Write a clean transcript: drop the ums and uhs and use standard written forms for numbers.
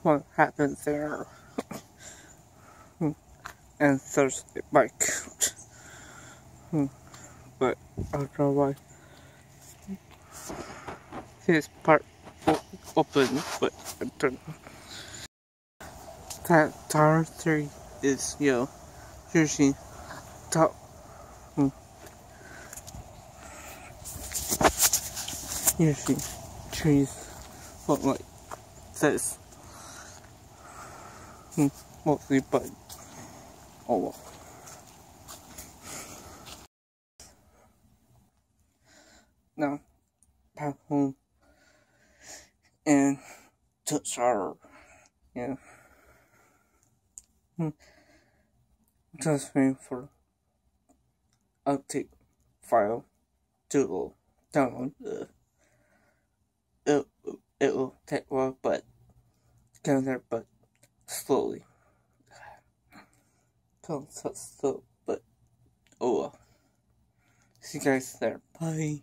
what happened there. And Thursday bike. But I don't know why this part open, but I don't know. That Tower 3 is, usually top. Usually trees look like this. Mostly, but oh well. Now, back home and to shower. Yeah. Just waiting for update file to download. It will take a while, but get there, but slowly. So, but oh well. See you guys there. Bye.